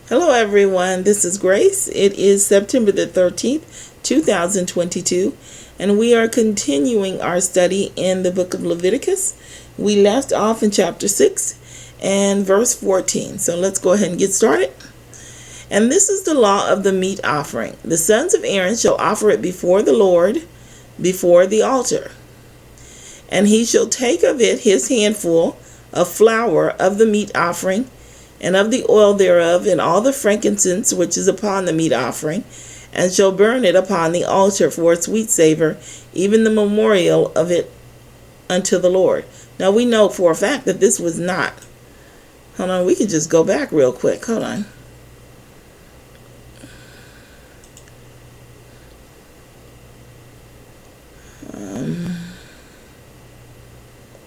Hello everyone, this is Grace. It is September the 13th, 2022, and we are continuing our study in the book of Leviticus. We left off in chapter 6 and verse 14, so let's go ahead and get started. And this is the law of the meat offering. The sons of Aaron shall offer it before the Lord, before the altar. And he shall take of it his handful of flour of the meat offering, and of the oil thereof, and all the frankincense which is upon the meat offering, and shall burn it upon the altar for a sweet savor, even the memorial of it unto the Lord. Now we know for a fact that this was not. Hold on, we can just go back real quick. Hold on.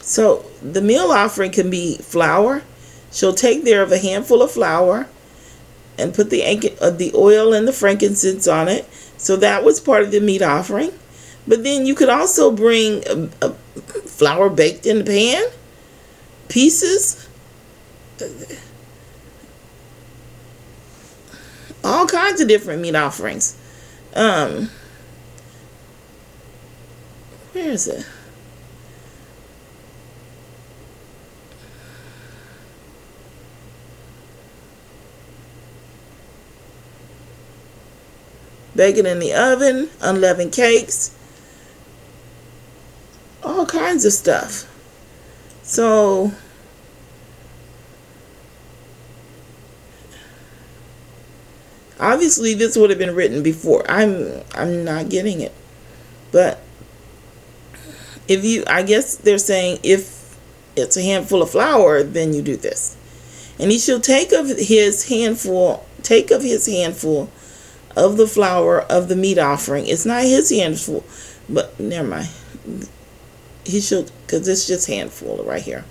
So the meal offering can be flour. She'll take thereof a handful of flour and put the oil and the frankincense on it. So that was part of the meat offering. But then you could also bring a flour baked in the pan, pieces, all kinds of different meat offerings. Where is it? Bacon in the oven, unleavened cakes, all kinds of stuff. So obviously this would have been written before. I'm not getting it. But I guess they're saying if it's a handful of flour, then you do this. And he shall take of his handful of the flour of the meat offering. It's not his handful, but never mind. He shall, because it's just handful right here.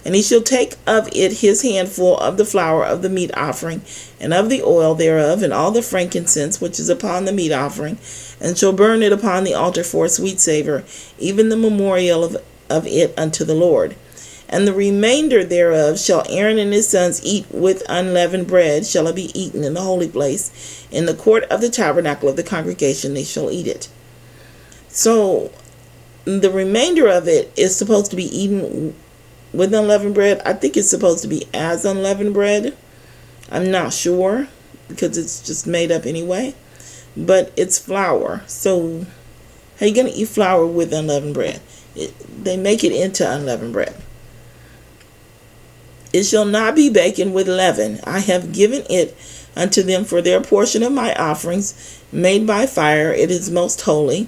And he shall take of it his handful of the flour of the meat offering, and of the oil thereof, and all the frankincense which is upon the meat offering, and shall burn it upon the altar for a sweet savor, even the memorial of it unto the Lord. And the remainder thereof shall Aaron and his sons eat with unleavened bread, shall it be eaten in the holy place. In the court of the tabernacle of the congregation they shall eat it. So the remainder of it is supposed to be eaten with unleavened bread. I think it's supposed to be as unleavened bread. I'm not sure because it's just made up anyway. But it's flour. So how are you going to eat flour with unleavened bread? They make it into unleavened bread. It shall not be baken with leaven. I have given it unto them for their portion of my offerings made by fire. It is most holy,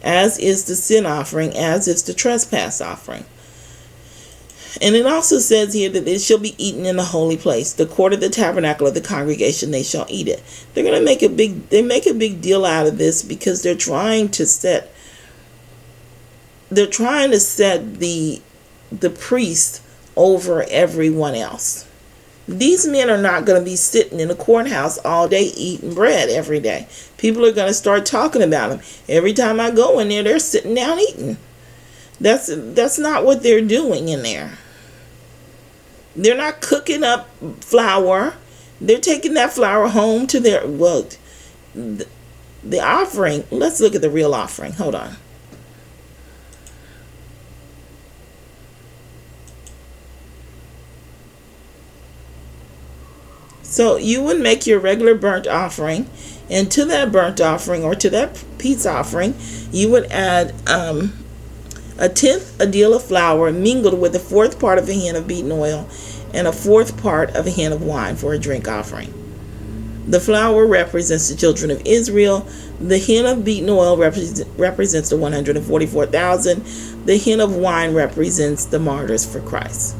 as is the sin offering, as is the trespass offering. And it also says here that it shall be eaten in the holy place, the court of the tabernacle of the congregation. They shall eat it. They're going to make a big deal out of this because they're trying to set the priest over everyone else. These men are not going to be sitting in the courthouse all day eating bread every day. People are going to start talking about them. Every time I go in there, they're sitting down eating. That's not what they're doing in there. They're not cooking up flour. They're taking that flour home to the offering. Let's look at the real offering. Hold on. So you would make your regular burnt offering, and to that burnt offering or to that peace offering, you would add a tenth a deal of flour mingled with a fourth part of a hin of beaten oil and a fourth part of a hin of wine for a drink offering. The flour represents the children of Israel. The hin of beaten oil represents the 144,000. The hin of wine represents the martyrs for Christ.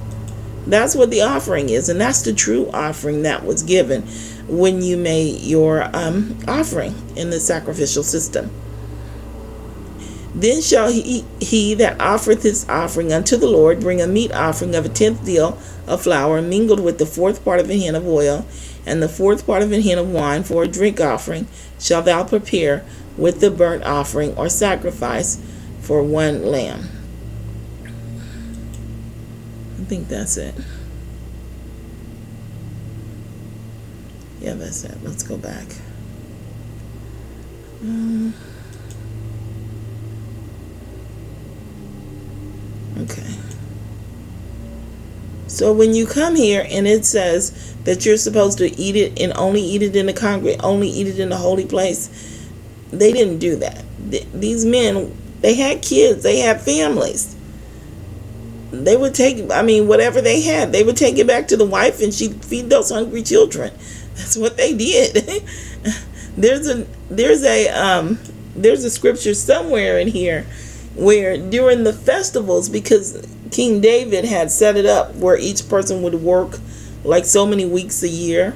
That's what the offering is, and that's the true offering that was given when you made your offering in the sacrificial system. Then shall he that offereth his offering unto the Lord bring a meat offering of a tenth deal of flour mingled with the fourth part of a hin of oil and the fourth part of a hin of wine for a drink offering shall thou prepare with the burnt offering or sacrifice for one lamb. I think that's it. Yeah, that's it. Let's go back. Okay. So when you come here and it says that you're supposed to eat it and only eat it in the only eat it in the holy place, they didn't do that. These men, they had kids, they had families. They would take, whatever they had, they would take it back to the wife and she'd feed those hungry children. That's what they did. There's a scripture somewhere in here where during the festivals, because King David had set it up where each person would work like so many weeks a year.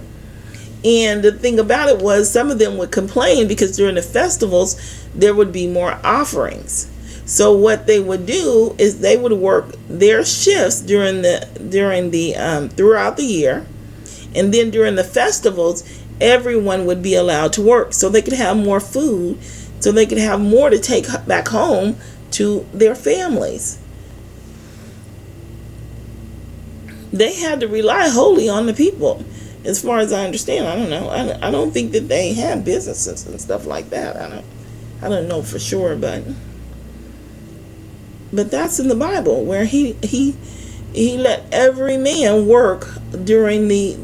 And the thing about it was some of them would complain because during the festivals there would be more offerings. So what they would do is they would work their shifts during the throughout the year, and then during the festivals everyone would be allowed to work so they could have more food, so they could have more to take back home to their families. They had to rely wholly on the people, as far as I understand. I don't know. I don't think that they had businesses and stuff like that. I don't know for sure, but that's in the Bible where he let every man work during the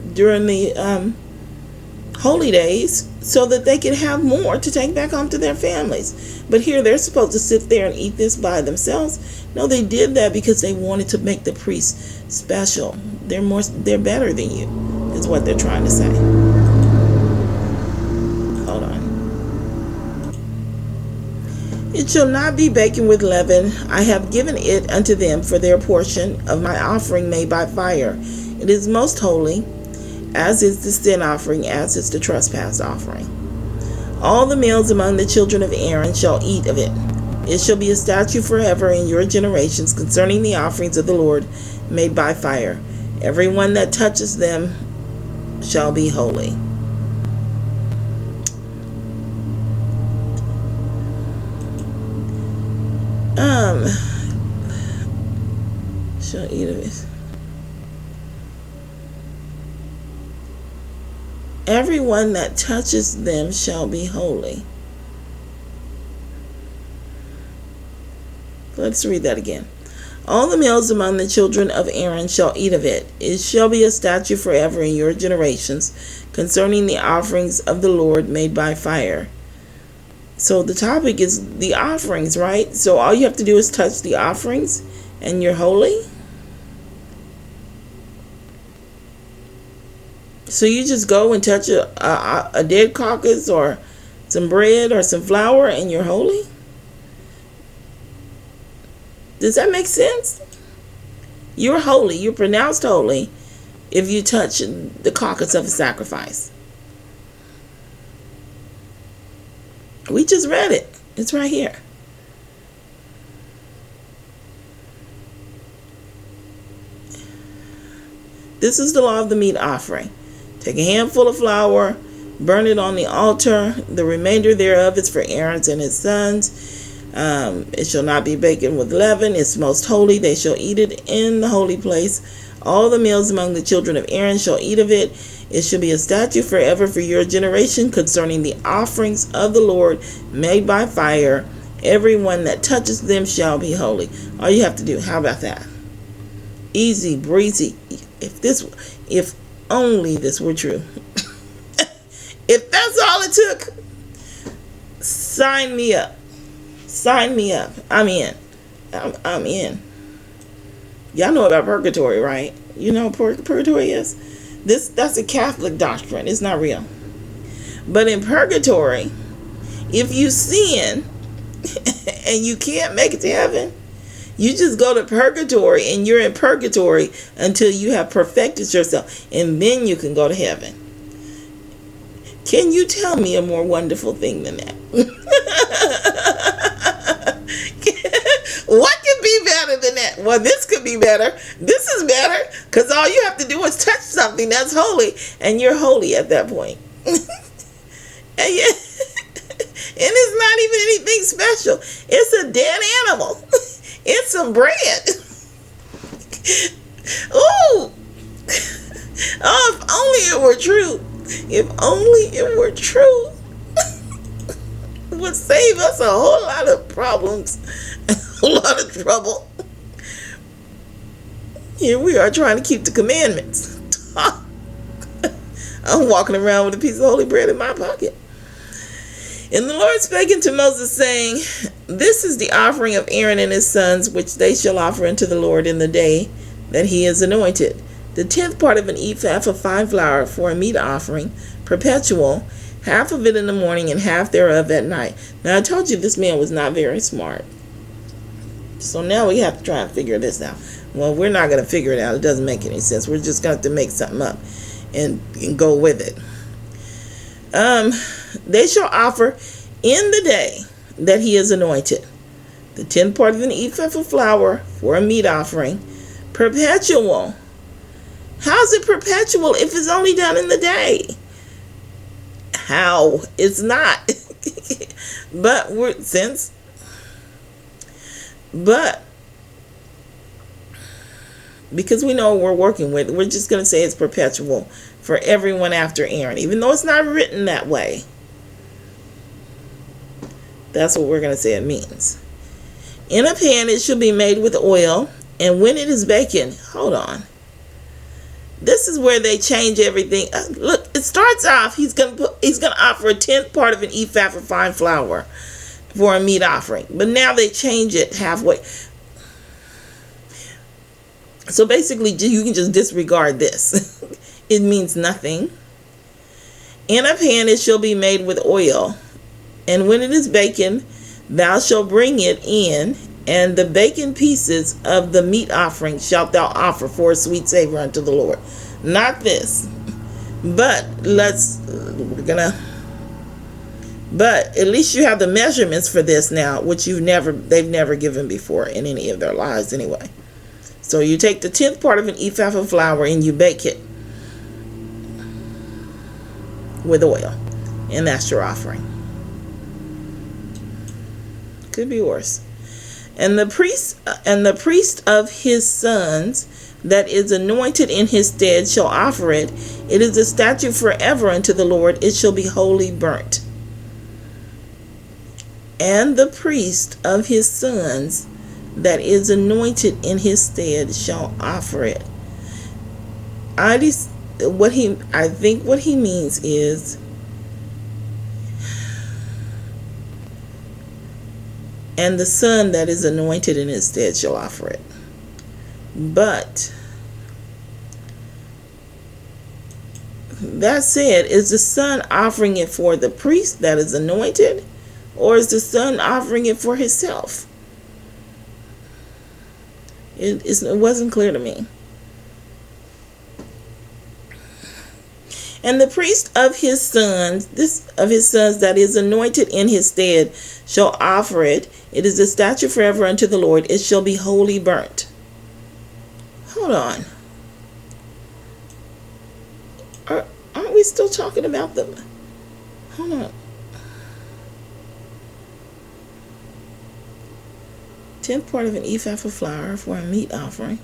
holy days so that they could have more to take back home to their families. But here they're supposed to sit there and eat this by themselves. No, they did that because they wanted to make the priests special. They're better than you, is what they're trying to say. Hold on. It shall not be baken with leaven. I have given it unto them for their portion of my offering made by fire. It is most holy, as is the sin offering, as is the trespass offering. All the males among the children of Aaron shall eat of it. It shall be a statute forever in your generations concerning the offerings of the Lord made by fire. Everyone that touches them shall be holy. Shall eat of it. Everyone that touches them shall be holy. Let's read that again. All the males among the children of Aaron shall eat of it. It shall be a statute forever in your generations concerning the offerings of the Lord made by fire. So the topic is the offerings, right? So all you have to do is touch the offerings and you're holy. So you just go and touch a dead carcass or some bread or some flour and you're holy? Does that make sense? You're holy. You're pronounced holy if you touch the carcass of a sacrifice. We just read it. It's right here. This is the law of the meat offering. Take a handful of flour, burn it on the altar. The remainder thereof is for Aaron and his sons. It shall not be baken with leaven. It's most holy. They shall eat it in the holy place. All the males among the children of Aaron shall eat of it. It shall be a statute forever for your generation concerning the offerings of the Lord made by fire. Everyone that touches them shall be holy. All you have to do, how about that? Easy breezy. If only this were true. If that's all it took, sign me up. Sign me up. I'm in. I'm in. Y'all know about purgatory, right? You know what purgatory is? That's a Catholic doctrine. It's not real. But in purgatory, if you sin and you can't make it to heaven, you just go to purgatory and you're in purgatory until you have perfected yourself, and then you can go to heaven. Can you tell me a more wonderful thing than that? What could be better than that? Well, this could be better. This is better because all you have to do is touch something that's holy, and you're holy at that point. And it's not even anything special. It's a dead animal. It's some bread. Ooh. Oh, if only it were true. If only it were true, it would save us a whole lot of problems, a whole lot of trouble. Here we are trying to keep the commandments. I'm walking around with a piece of holy bread in my pocket. And the Lord spake unto Moses, saying, This is the offering of Aaron and his sons, which they shall offer unto the Lord in the day that he is anointed. The 10th part of an ephah of fine flour for a meat offering, perpetual, half of it in the morning and half thereof at night. Now I told you this man was not very smart. So now we have to try and figure this out. Well, we're not going to figure it out. It doesn't make any sense. We're just going to have to make something up and go with it. They shall offer in the day that he is anointed the 10th part of an ephah of flour for a meat offering, perpetual. How's it perpetual if it's only done in the day? How? It's not. But because we know what we're working with, we're just going to say it's perpetual for everyone after Aaron, even though it's not written that way. That's what we're going to say it means. In a pan it shall be made with oil, and when it is baking, hold on. This is where they change everything. Look, it starts off, he's going to offer a 10th part of an ephah of fine flour for a meat offering. But now they change it halfway. So basically, you can just disregard this. It means nothing. In a pan it shall be made with oil, and when it is baken, thou shalt bring it in, and the baken pieces of the meat offering shalt thou offer for a sweet savor unto the Lord. Not this. But at least you have the measurements for this now, which they've never given before in any of their lives anyway. So you take the 10th part of an ephah of flour and you bake it with oil, and that's your offering. Could be worse. And the priest of his sons that is anointed in his stead shall offer it. It is a statute forever unto the Lord. It shall be wholly burnt. And the priest of his sons that is anointed in his stead shall offer it. I think what he means is and the son that is anointed in his stead shall offer it. But that said, is the son offering it for the priest that is anointed, or is the son offering it for himself? It wasn't clear to me. And the priest of his sons, that is anointed in his stead, shall offer it. It is a statute forever unto the Lord. It shall be wholly burnt. Hold on. Aren't we still talking about them? Hold on. 10th part of an ephah of flour for a meat offering.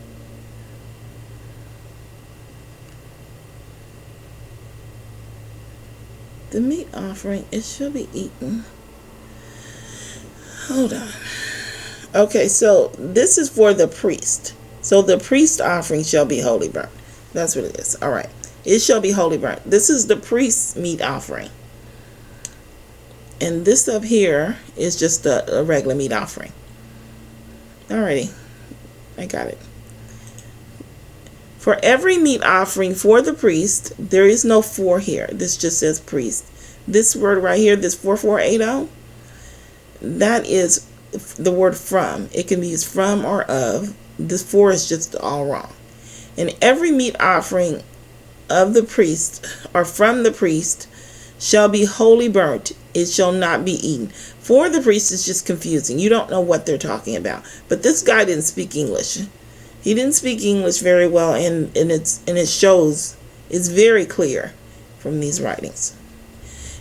The meat offering, it shall be eaten. Hold on. Okay, so this is for the priest. So the priest offering shall be wholly burnt. That's what it is. All right. It shall be wholly burnt. This is the priest's meat offering. And this up here is just a regular meat offering. Alrighty. I got it. For every meat offering for the priest, there is no for here. This just says priest. This word right here, this 4480, that is the word from. It can be used from or of. This for is just all wrong. And every meat offering of the priest or from the priest shall be wholly burnt. It shall not be eaten. For the priest is just confusing. You don't know what they're talking about. But this guy didn't speak English. He didn't speak English very well, and it shows. It's very clear from these writings.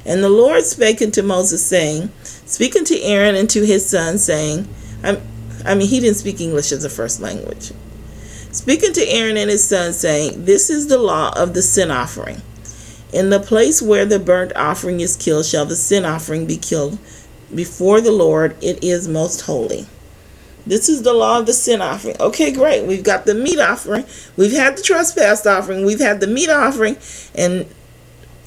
And the Lord spake unto Moses, saying, Speak unto Aaron and to his son, saying, he didn't speak English as a first language. Speak unto Aaron and his son, saying, This is the law of the sin offering. In the place where the burnt offering is killed shall the sin offering be killed before the Lord. It is most holy. This is the law of the sin offering. Okay, great. We've got the meat offering. We've had the trespass offering. We've had the meat offering. And,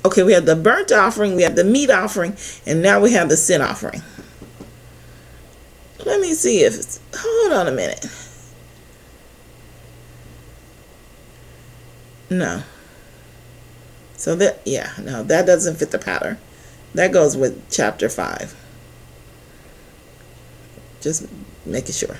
okay, we had the burnt offering. We had the meat offering. And now we have the sin offering. Let me see if it's... Hold on a minute. No. So that, yeah, no, that doesn't fit the pattern. That goes with chapter 5. Just making sure.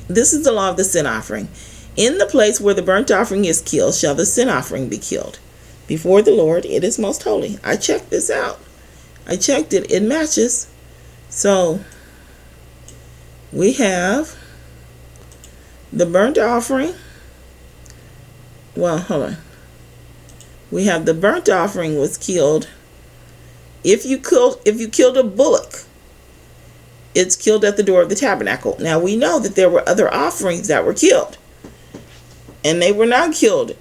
This is the law of the sin offering. In the place where the burnt offering is killed shall the sin offering be killed. Before the Lord, it is most holy. I checked this out. I checked it. It matches. So we have the burnt offering. Well, hold on. We have the burnt offering was killed. If you killed a bullock, it's killed at the door of the tabernacle. Now we know that there were other offerings that were killed, and they were not killed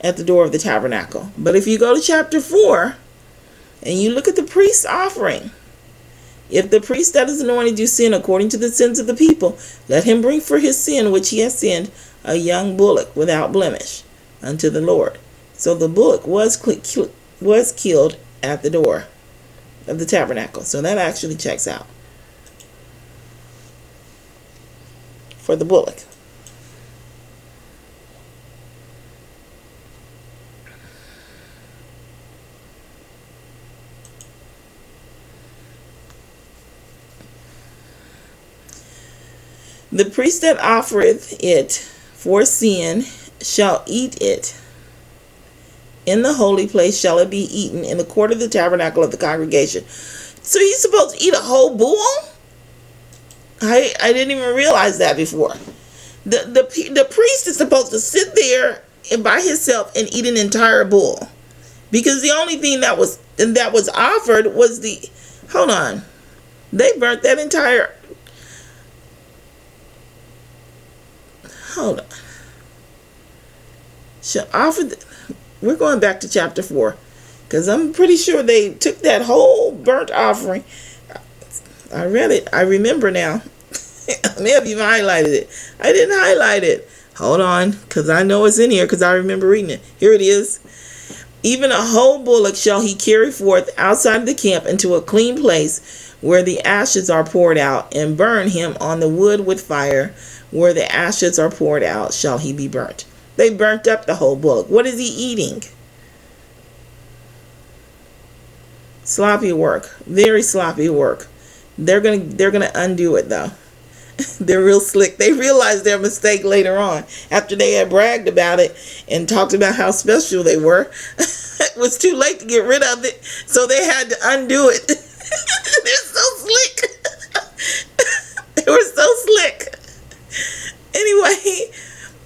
at the door of the tabernacle. But if you go to chapter 4 and you look at the priest's offering, if the priest that is anointed do sin according to the sins of the people, let him bring for his sin which he has sinned a young bullock without blemish unto the Lord. So the bullock was killed at the door of the tabernacle. So that actually checks out for the bullock. The priest that offereth it for sin shall eat it. In the holy place shall it be eaten in the court of the tabernacle of the congregation. So he's supposed to eat a whole bull? I didn't even realize that before. The priest is supposed to sit there and by himself and eat an entire bull, because the only thing that was offered was the... Hold on. They burnt that entire... Hold on. Shall offer we're going back to chapter 4, because I'm pretty sure they took that whole burnt offering. I read it. I remember now. I may have even highlighted it. I didn't highlight it. Hold on, because I know it's in here, because I remember reading it. Here it is. Even a whole bullock shall he carry forth outside the camp into a clean place where the ashes are poured out, and burn him on the wood with fire. Where the ashes are poured out shall he be burnt. They burnt up the whole bullock. What is he eating? Sloppy work. Very sloppy work. They're gonna undo it though. They're real slick. They realized their mistake later on after they had bragged about it and talked about how special they were. It was too late to get rid of it, so they had to undo it. They're so slick. They were so slick. Anyway,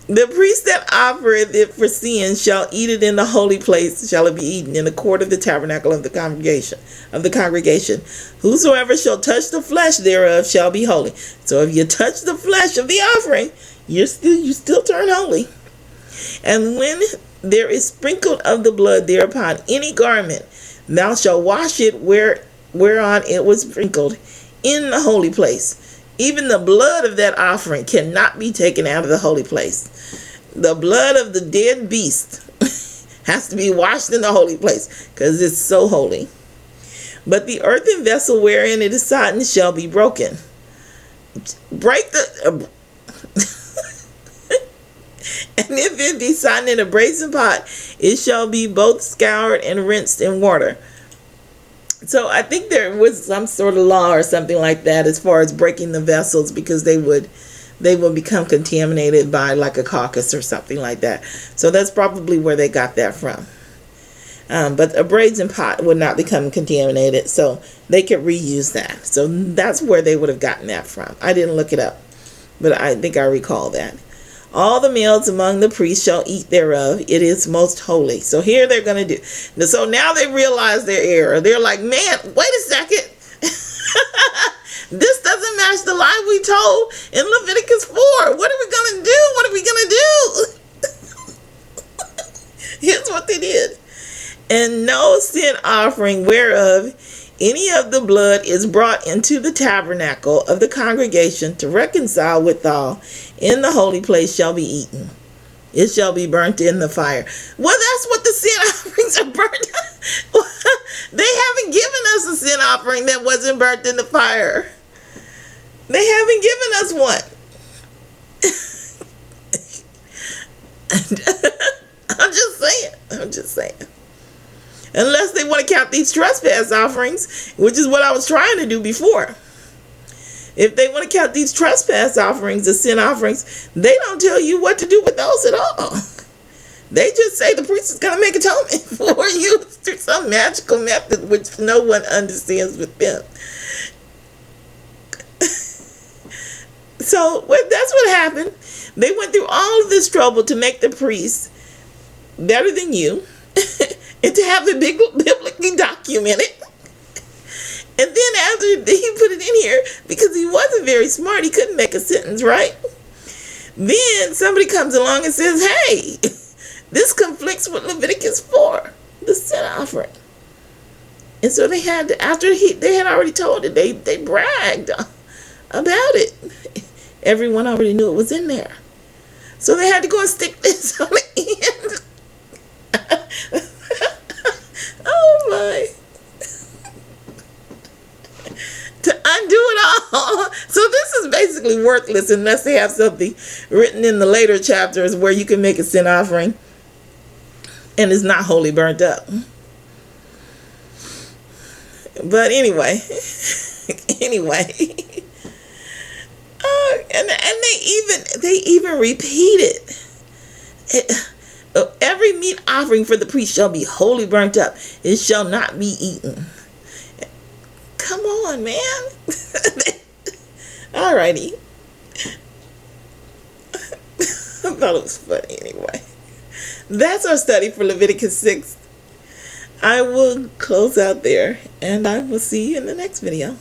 the priest that offereth it for sin shall eat it in the holy place, shall it be eaten in the court of the tabernacle of the congregation. Whosoever shall touch the flesh thereof shall be holy. So if you touch the flesh of the offering, you still turn holy. And when there is sprinkled of the blood thereupon any garment, thou shalt wash it whereon it was sprinkled in the holy place. Even the blood of that offering cannot be taken out of the holy place. The blood of the dead beast has to be washed in the holy place, because it's so holy. But the earthen vessel wherein it is sodden shall be broken. Break the... And if it be sodden in a brazen pot, it shall be both scoured and rinsed in water. So I think there was some sort of law or something like that as far as breaking the vessels, because they would become contaminated by like a carcass or something like that. So that's probably where they got that from. But a brazen pot would not become contaminated, so they could reuse that. So that's where they would have gotten that from. I didn't look it up, but I think I recall that. All the males among the priests shall eat thereof. It is most holy. So here they're going to do. So now they realize their error. They're like, man, wait a second. This doesn't match the lie we told in Leviticus 4. What are we going to do? What are we going to do? And no sin offering whereof any of the blood is brought into the tabernacle of the congregation to reconcile withal in the holy place shall be eaten. It shall be burnt in the fire. Well, that's what the sin offerings are burnt. They haven't given us a sin offering that wasn't burnt in the fire. They haven't given us one. I'm just saying. Unless they want to count these trespass offerings, which is what I was trying to do before. If they want to count these trespass offerings as sin offerings, they don't tell you what to do with those at all. They just say the priest is going to make atonement for you through some magical method which no one understands with them. So that's what happened. They went through all of this trouble to make the priest better than you and to have it biblically documented. And then after he put it in here, because he wasn't very smart, he couldn't make a sentence, right? Then somebody comes along and says, hey, this conflicts with Leviticus 4, the sin offering. And so they had to, they had already told it, they bragged about it. Everyone already knew it was in there. So they had to go and stick this on the end. Oh my. To undo it all. So this is basically worthless unless they have something written in the later chapters where you can make a sin offering and it's not wholly burnt up. But anyway. And they even repeat it. Every meat offering for the priest shall be wholly burnt up. It shall not be eaten. Come on, man. Alrighty. I thought it was funny anyway. That's our study for Leviticus 6. I will close out there, and I will see you in the next video.